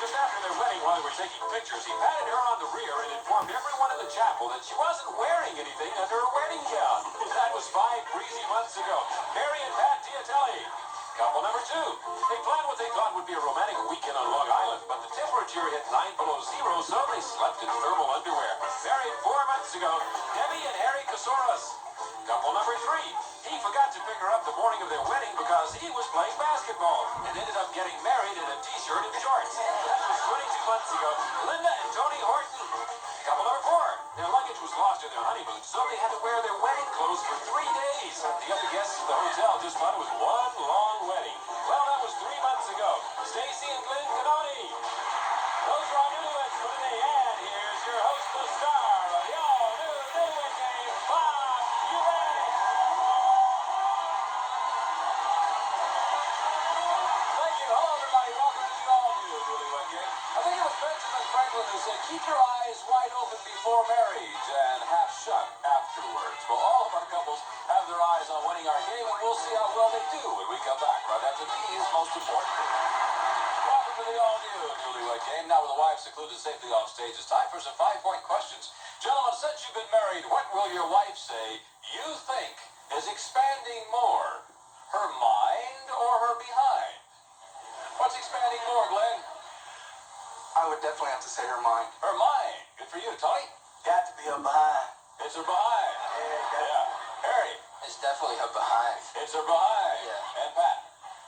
Just after their wedding, while they were taking pictures, he patted her on the rear and informed everyone in the chapel that she wasn't wearing anything under her wedding gown. That was 5 breezy months ago. Mary and Pat Diatelli. Couple number 2. They planned what they thought would be a romantic weekend on Long Island, but the temperature hit 9 below zero, so they slept in thermal underwear. Married 4 months ago, Debbie and Harry Casoras. Couple number 3. He forgot to pick her up the morning of their wedding because he was playing basketball and ended up getting married in a t-shirt and shorts. That was 22 months ago. Linda and Tony Horton. Couple number 4. Their luggage was lost in their honeymoon, so they had to wear their wedding clothes for 3 days. The other guests at the hotel just thought it was one long wedding. Well, that was 3 months ago. Stacy and Glenn Canoni. Those are our newlyweds for today, and here's your host, the star of the all-new Newlywed Game, Bob Eubanks. Thank you. Hello, everybody. Welcome to the all-new Newlywed Game. I think it was Benjamin Franklin who said, keep your eyes wide open before marriage and half shut afterwards. Well, all of our couples have their eyes on winning our game, and we'll see how well they do when we come back right after these most important things. Welcome to the all-new Newlywed Game. Now with the wives secluded safely off stage, it's time for some 5-point questions. Gentlemen, since you've been married, what will your wife say you think is expanding more? Her mind or her behind? What's expanding more, Glenn? I would definitely have to say her mind. Her mind. Good for you, Tony. Got to be her behind. It's her behind. Yeah. Harry. It's definitely her behind. It's her behind. Yeah. And Pat.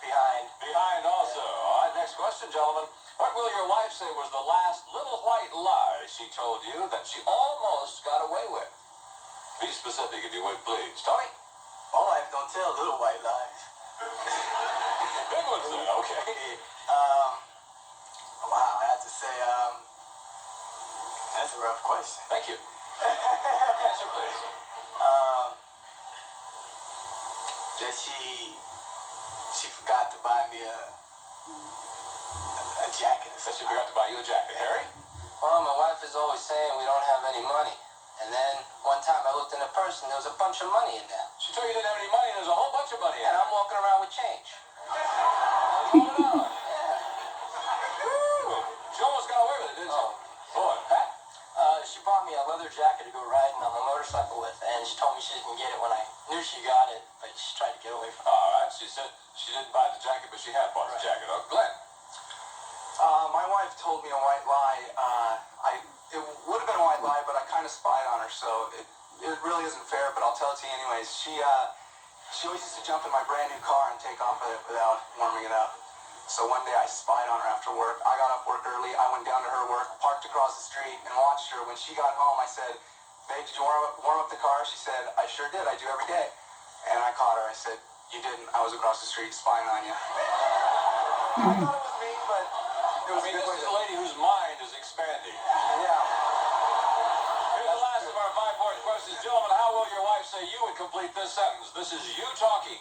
Behind. Behind also. All right, next question, gentlemen. What will your wife say was the last little white lie she told you that she almost got away with? Be specific, if you would, please. Tony? My wife don't tell little white lies. Big ones then, okay. Wow, I have to say, that's a rough question. Thank you. Answer, please. That she forgot to buy me a jacket. Said she forgot to buy you a jacket. Harry? Well, my wife is always saying we don't have any money. And then one time I looked in her purse and there was a bunch of money in there. She told you didn't have any money, and there's a whole bunch of money in And it. I'm walking around with change. Hold it on. She almost got away with it, didn't she? Boy, Pat? She bought me a leather jacket to go riding on my motorcycle with, and she told me she didn't get it when I knew she got it, but she tried to get away from it. All right, she said she didn't buy the jacket, but she had bought the jacket. Oh, Glenn? My wife told me a white lie. It would have been a white lie, but I kind of spied on her, so it really isn't fair, but I'll tell it to you anyways. She always used to jump in my brand new car and take off with it without warming it up. So one day I spied on her after work. I got off work early. I went down to her work, parked across the street, and watched her. When she got home, I said, babe, did you warm up the car? She said, I sure did. I do every day. And I caught her. I said, you didn't. I was across the street spying on you. I thought it was me, but it was This is a lady whose mind is expanding. Yeah. Here's the last of our 5-point questions. Gentlemen, how will your wife say you would complete this sentence? This is you talking.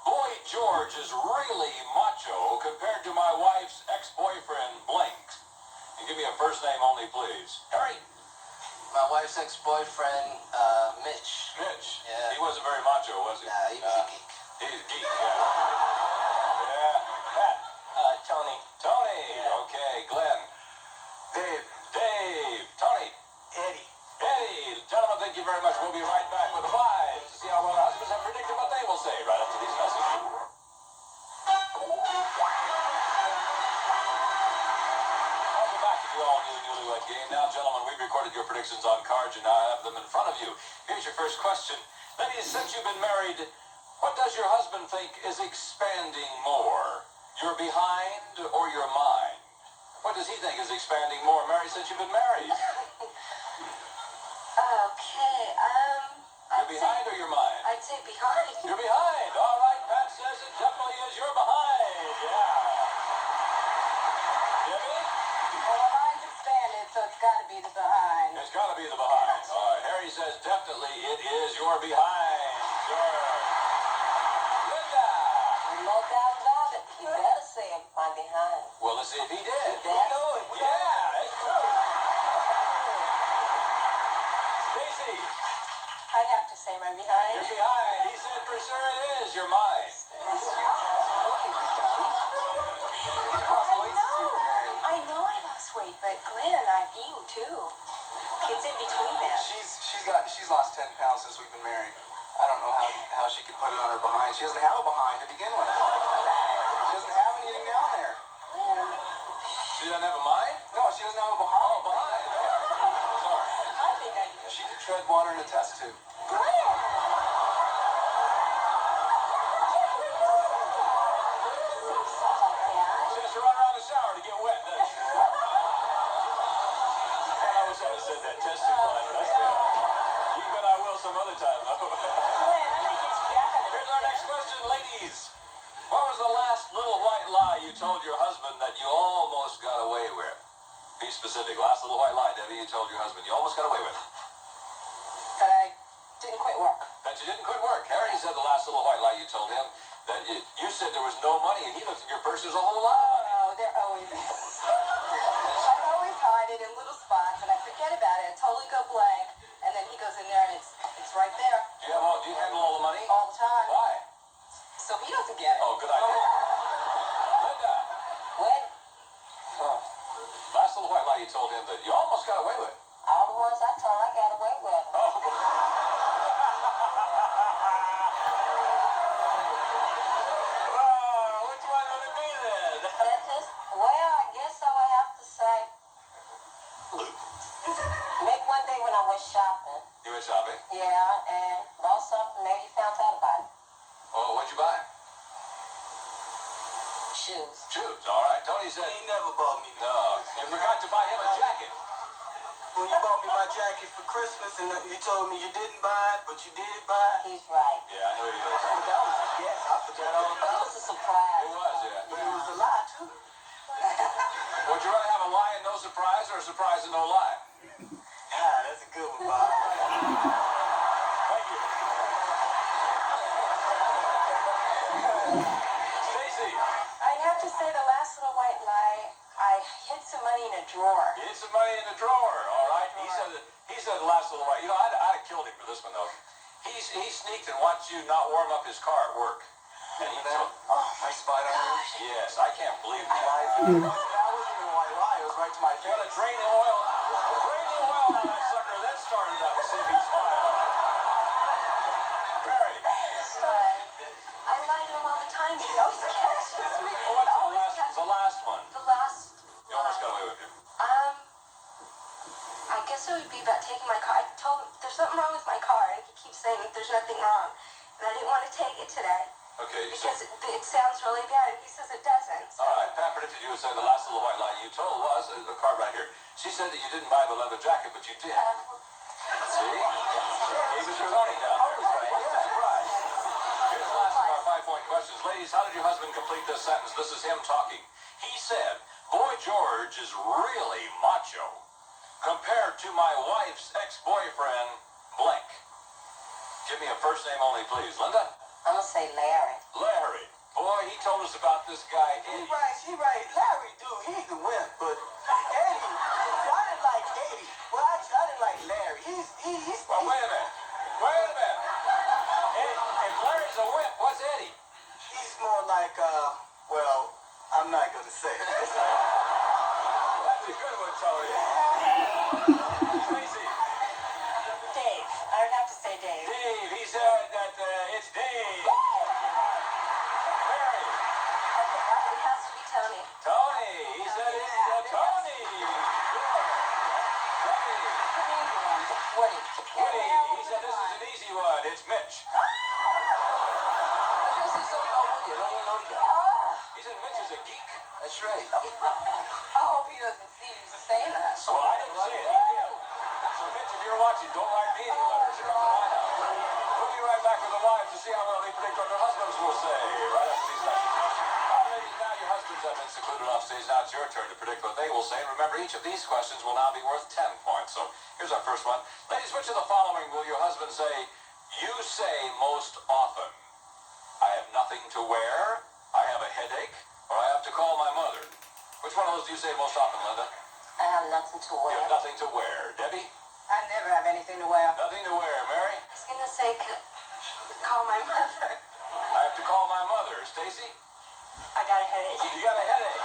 Boy George is really macho compared to my wife's ex-boyfriend, Blank. And give me a first name only, please. Harry? My wife's ex-boyfriend, Mitch. Mitch? Yeah. He wasn't very macho, was he? Nah, he was a geek. He's a geek, yeah. Yeah. Pat? Tony. Tony. Yeah. Okay. Glenn? Dave. Dave. Tony? Eddie. Eddie. Gentlemen, thank you very much. We'll be right back with the wives to see how well our husbands have predicted what they will say right after these messages. Welcome back to the all-new Newlywed Game. Now, gentlemen, we've recorded your predictions on cards. You now have them in front of you. Here's your first question. Ladies, since you've been married, what does your husband think is expanding more? Your behind or your mind? What does he think is expanding more, Mary, since you've been married? Okay, Your behind or your mind? I'd say behind. You're behind. All right, Pat says it definitely is. You're behind. Yeah. Debbie? Well, my mind's expanded, so it's got to be the behind. It's got to be the behind. All right, Harry says definitely it is your behind. Sure. Linda? No doubt about it. You better say my behind. Well, let's see if he did. He did. Yeah, it's true. Stacy? I'd have to say my behind. You're behind. He said for sure it is your mind. I know it too. Kids in between them. She's lost 10 pounds since we've been married. I don't know how she could put it on her behind. She doesn't have a behind to begin with. She doesn't have anything down there. She doesn't have a mind? No, she doesn't have a behind. Oh, behind. Sorry. I think I do. She can tread water in a test tube. She has to run around the shower to get wet, doesn't she? Man, I wish I had said that test tube line, but I still. You bet I will some other time, though. Here's our next question, ladies. What was the last little white lie you told your husband that you almost got away with? Be specific. Last little white lie, Debbie, you told your husband you almost got away with. But I didn't quit work. That you didn't quit work. Harry said the last little white lie you told him that you said there was no money, and he looked at your purse, there's a whole lot of money. Oh, there always is. I always hide it in little spots, and I forget about it. I totally go blank, and then he goes in there, and it's right there Do you handle all the money? all the time. Why? So he doesn't get it. Oh, good idea. Linda, When? last little white lie you told him that you almost got away with. All the ones I told, I got away with. Oh. Which one would it be then? That just, well, I guess I would have to say. Maybe one day when I went shopping. You went shopping? Yeah, and bought something, maybe you found out about it. Oh, what'd you buy? Shoes. Shoes. All right. Tony said. He never bought me No. You forgot to buy him a jacket. When you bought me my jacket for Christmas and you told me you didn't buy it, but you did buy it. He's right. Yeah, I know he is. That was a guess. I forgot all It about was it. a surprise. It was, yeah. But it was a lie, too. Would you rather have a lie and no surprise, or a surprise and no lie? Ah, that's a good one, Bob. Thank you. Stacy, I'd have to say the last little white lie, I hid some money in a drawer. you hid some money in the drawer. All right. He said the last little white. You know, I'd have killed him for this one though. He sneaked and watched you not warm up his car at work. And he told. I spied on you. Yes, I can't believe that. That wasn't even a white lie. It was right to my You gotta face. drain the oil on that sucker, then start it up and see if he's fine. Mary, Son, I lie to him all the time. He always catches me. well, what's Always catches the last one? the last You almost got lie. away with him. I guess it would be about taking my car. I told him there's something wrong with my car, and he keeps saying that there's nothing wrong. And I didn't want to take it today Okay, so. because it sounds really bad, and he says it doesn't. So. All right, Pat predicted you would say the last little white lie you told was the card right here. She said that you didn't buy the leather jacket, but you did. See? Gave it to Tony down there. What's the surprise? Here's the last of our 5-point questions. Ladies, how did your husband complete this sentence? This is him talking. He said, Boy George is really macho compared to my wife's ex-boyfriend, blank. Give me a first name only, please. Linda? I'm gonna say Larry. Larry. Boy, he told us about this guy, Eddie. He right. Larry, dude, he's the wimp, but Eddie, I didn't like Eddie. Well, actually, I didn't like Larry. He's Well, wait a minute. If Larry's a wimp, what's Eddie? he's more like, well, I'm not gonna say it. That's a good one, Tony. Stacy. Dave. I would have to say Dave. Dave, he said that it's Dave. Mary. It has to be Tony. Tony, he said it's Tony. Woody. Woody, he said this is an easy one. It's Mitch. He said Mitch is a geek. That's right. I hope he doesn't see you saying that. Well, I didn't say it. He did. So, Mitch, if you're watching, don't write me any letters. You're up to my house. We'll be right back with the wives to see how well they predict what their husbands will say. Right after these messages. All right, ladies, now your husbands have been secluded off stage. Now it's your turn to predict what they will say. And remember, each of these questions will now be worth 10 points. So here's our first one. Ladies, which of the following will your husband say, you say most often? I have nothing to wear, I have a headache, or I have to call my mother. Which one of those do you say most often, Linda? I have nothing to You wear. have nothing to wear. Debbie? I never have anything to wear. Nothing to wear. Mary? I was gonna say, call my mother. I have to call my mother. Stacy? I got a headache. You got a headache.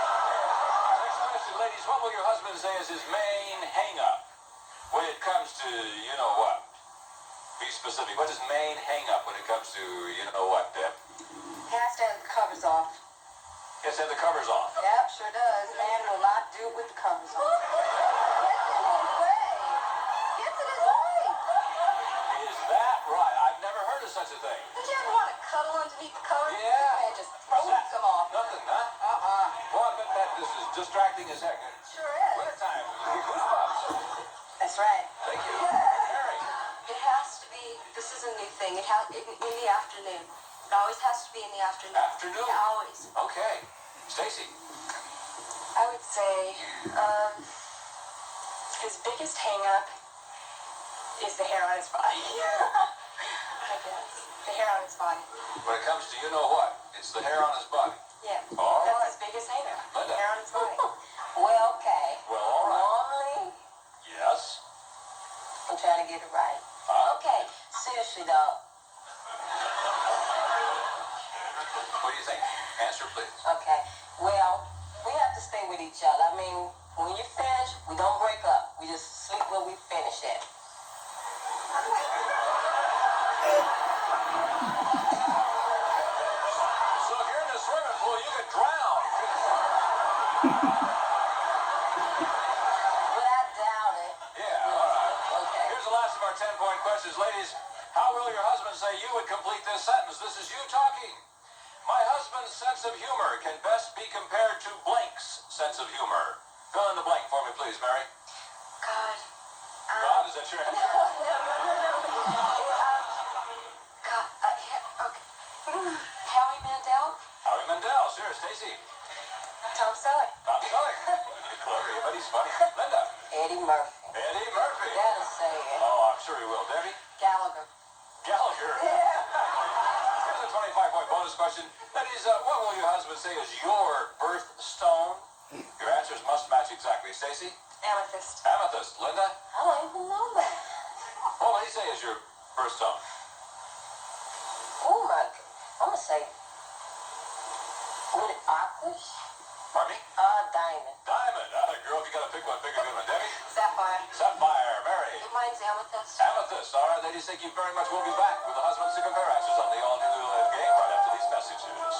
Next question, ladies. What will your husband say is his main main hang-up when it comes to you know what? Be specific. What is main hang-up when it comes to you know what, Deb? He has to have the covers off. Yes, have the covers off. Yep, sure does. Man will not do it with the covers on. Gets in his way. Gets in his way. Is that right? I've never heard of such a thing. Did you ever want to cuddle underneath the covers? Yeah. And just throw them off. Nothing, huh? Well, I bet that this is distracting as heck. Sure is. Winter time. Goosebumps. That's right. Thank you. Mary. It has to be, this is a new thing, in the afternoon. It always has to be in the afternoon. Afternoon? Yeah, always. Okay. Stacy. I would say his biggest hang-up is the hair on his body. I guess. The hair on his body. When it comes to you know what, it's the hair on his body. Yeah. All That's right. his biggest hang-up. Linda. The hair on his body. Well, okay. Well, all right. Normally, Yes. I'm trying to get it right. Huh? Okay, seriously though. What do you think? Answer, please. Okay, well, we have to stay with each other. I mean, when you finish, we don't break up. We just sleep where we finish at. So if you're in a swimming pool, you could drown. But I doubt it. Yeah, all right. Okay. Here's the last of our 10-point questions. Ladies, how will your husband say you would complete this sentence? This is you talking. My husband's sense of humor can best be compared to blank's sense of humor. Fill in the blank for me, please, Mary. God. God, is that your answer? God, yeah, okay. Howie Mandel? Howie Mandel, sure. Stacy. Tom Selleck. Tom Selleck. Everybody's funny. Linda. Eddie Murphy. Eddie Murphy. That'll say it. Oh, I'm sure he will. Debbie. Gallagher. Gallagher. Here's a 25-point bonus question. Ladies, what will your husband say is your birthstone? Your answers must match exactly. Stacy? Amethyst. Amethyst. Linda? I don't even know that. What will he say is your birthstone? Oh my, I'm gonna say, would it aquas? Pardon me? Diamond. Diamond. Girl, if you gotta pick one, pick a good one. Debbie? Sapphire. Sapphire. Mary? Mine's amethyst. Amethyst. All right, ladies, thank you very much. We'll be back with the husbands to compare answers on the all-Newlywed game right after these messages.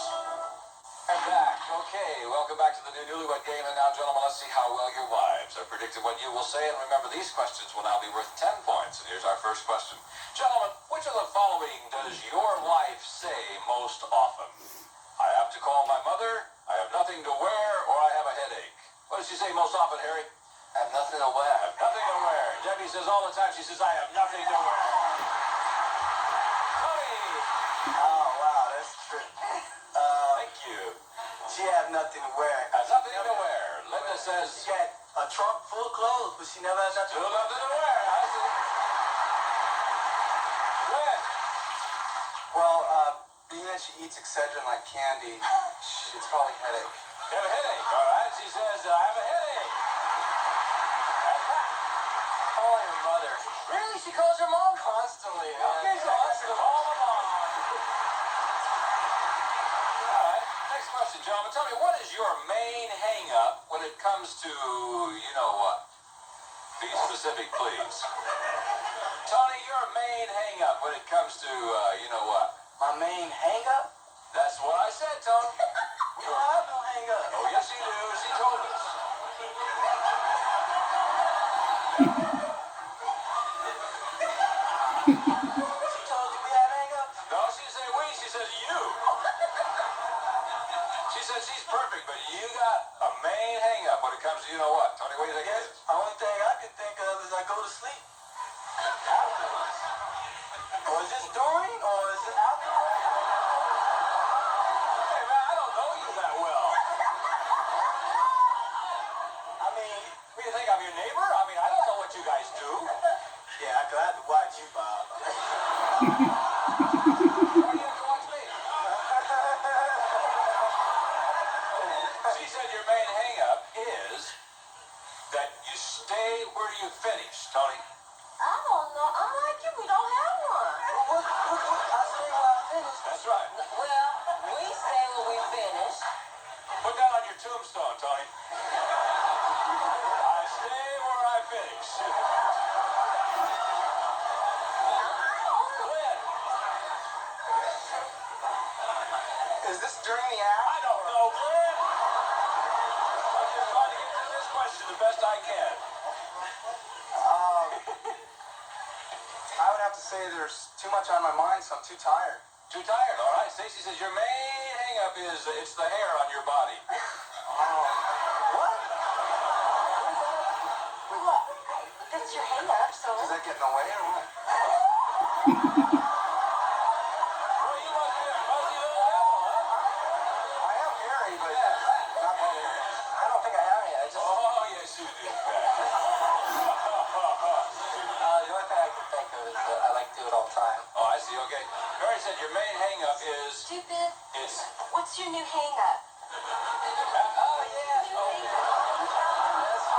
And back. Okay, welcome back to the new Newlywed game. And now, gentlemen, let's see how well your wives have predicted what you will say. And remember, these questions will now be worth 10 points. And here's our first question. Gentlemen, which of the following does your wife say most often? I have to call my mother, I have nothing to wear, or I have a headache. What does she say most often, Harry? I have nothing to wear. I have nothing to wear. Debbie says all the time, she says, I have nothing to wear. Tony! Oh, wow, that's true. Thank you. She had nothing to wear. Has nothing to wear. Linda says, She got a trunk full of clothes, but she never had nothing still to wear. nothing to wear. I see. Gwen. Well, being that she eats Excedrin like candy, it's probably headache. You have a headache, all right? She says, I have a headache. And Pat. Call your mother. Really? She calls her mom constantly. Okay, so let's go all along. All right, next question, gentlemen. Tell me, what is your main hang-up when it comes to, you know what? Be specific, please. Tony, your main hang-up when it comes to, you know what? My main hang-up? That's what I said, Tony. We don't have no hang-up. Oh, yes, you do. She told us. She told you we had hang-ups? No, she didn't say we. She says you. She says she's perfect, but you got a main hang-up when it comes to, you know what? Tony, what do you think it is? The only thing I can think of is I go to sleep. Afterwards. Or is this during, or is it afterwards? Hey, man, I don't know you that well. I mean, What do you think? I'm your neighbor? I mean, I don't know what you guys do. yeah, I could have to watch you, Bob. Why do you have to watch me? She said your main hang-up is that you stay where you finish, Tony. I don't know. I'm like you. We don't have one. I say when I finish. That's right. Well, we say when we finish. Put that on your tombstone, Tony. I stay where I I can. I would have to say there's too much on my mind, so I'm too tired. Too tired, all right. Stacy says your main hang-up is it's the hair on your body. What? What? That's your hang up, so. Does that get in the way or what? Well, you must be a fuzzy little devil, huh? I am hairy, but not that hairy. I don't think I have any. I just. Oh, yes, you do. The only thing I can think of is I like to do it all the time. Oh, I see, okay. Barry said your main hang-up is... Stupid. It's... What's your new hang up? Oh, yeah. New hang up.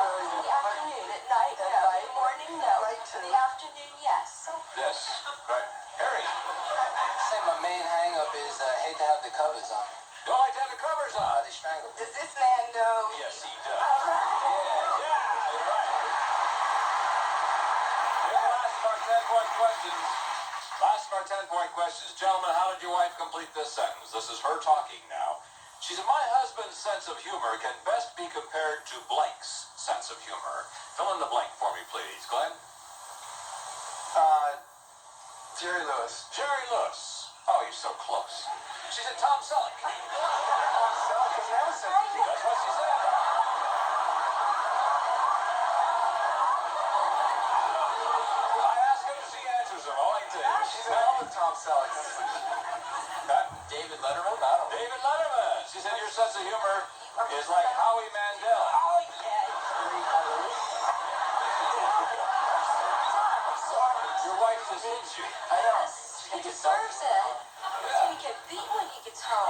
In the afternoon, at night, no. In the morning, no. In the afternoon, yes. Yes. Right. Harry, I'd say my main hang up is I hate to have the covers on. you don't like to have the covers on? They strangle me. Does this man know? Yes, he does. Yeah, you're right. Here's the last of our 10-point questions. Last of our 10-point questions. Gentlemen, how did your wife complete this sentence? This is her talking now. She said, my husband's sense of humor can best be compared to blank's sense of humor. Fill in the blank for me, please. Glenn? Jerry Lewis. Jerry Lewis. Oh, you're so close. She said Tom Selleck. Selleck has never said That's what she said. I ask her if she answers them. All I can tell you. She's in love with Tom Selleck. David Letterman? I don't know. David Letterman. She said your sense of humor is like Howie Mandel. Oh, yeah. Your wife just hits you. I know. Yes, he deserves it. He's gonna get beat when he gets home.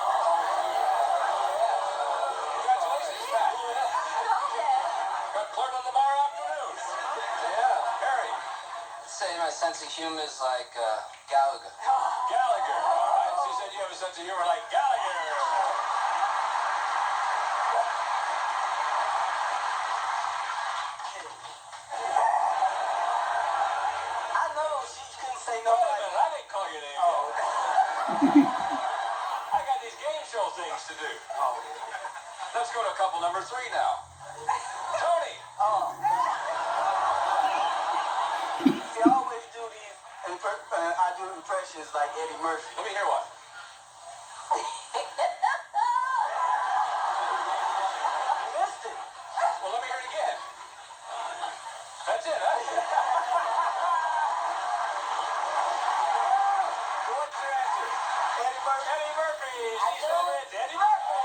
Congratulations, Pat. Okay. Got clerk on tomorrow afternoon. Yeah. Harry. I'd say my sense of humor is like Gallagher. Gallagher. All right. She said you have a sense of humor like Gallagher. I know she couldn't say Wait a minute. I didn't call your name yet. I got these game show things to do. Let's go to couple number 3 now. Tony. See, I always do these, I do impressions like Eddie Murphy. Let me hear one. Missed it. Well, let me hear it again. That's it, huh? What's your answer? Eddie Murphy. Eddie Murphy. She said it's Eddie Murphy.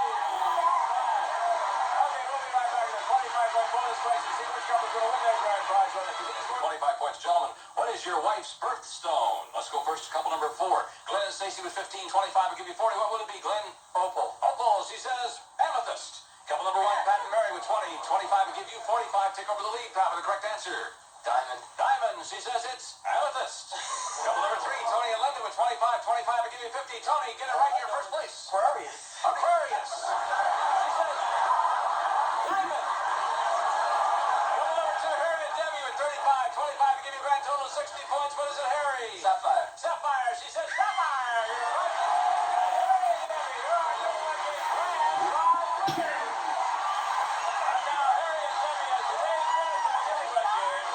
Okay, we'll be right back to the 25-point bonus question. See which couple's going to win that grand prize on the 25 points. Gentlemen, what is your wife's birthstone? Let's go first to couple number 4. Glenn and Stacy with 15, 25 will give you 40. What will it be, Glenn? Opal. Opal, she says amethyst. Couple number 1, Pat and Mary with 20, 25 will give you 45. Take over the lead, Pat, with the correct answer. Diamond. Diamond, she says it's amethyst. Couple number 3, Tony and Linda with 25, 25 will give you 50. Tony, get it right in your first place. Aquarius. Aquarius. She says diamond. Couple number 2, Harry and Debbie with 35, 25 will give you a grand total of 60 points. What is it, Harry? Sapphire. Sapphire, she says sapphire. You're right. Harry and Debbie, you're our Newlywed grand prize winners. And now Harry and Debbie as today's winners of the Newlywed game.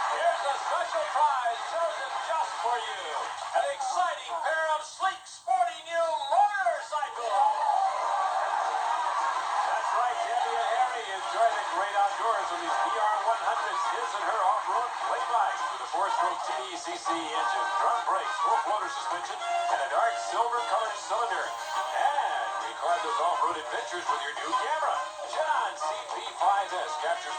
Here's a special prize chosen just for you. An exciting pair of sleek, sporty new motorcycles. That's right, Debbie and Harry enjoy the great outdoors with these VR100s, his and her off-road play bikes with a 4-stroke TECC engine, drum brakes, full floater suspension, and a dark silver-colored cylinder. And record those off-road adventures with your new camera. John CP5S captures the